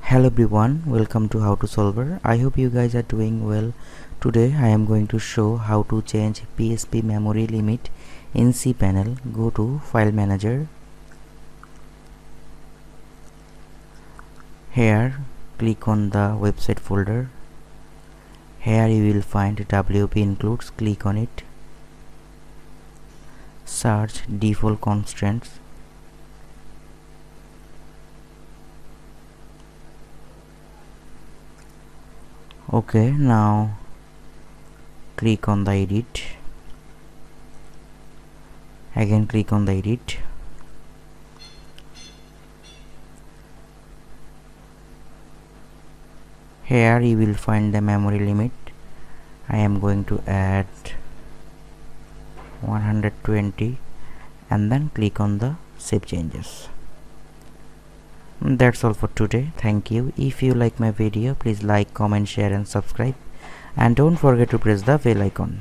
Hello everyone, welcome to How to Solver. I hope you guys are doing well. Today I am going to show how to change PSP memory limit in cpanel. Go to File Manager. Here click on the website folder. Here you will find WP includes. Click on it. Search default constraints. Okay, now click on the edit. Again click on the edit. Here you will find the memory limit. I am going to add 120 and then click on the save changes. That's all for today. Thank you. If you like my video, please like, comment, share and subscribe, and don't forget to press the bell icon.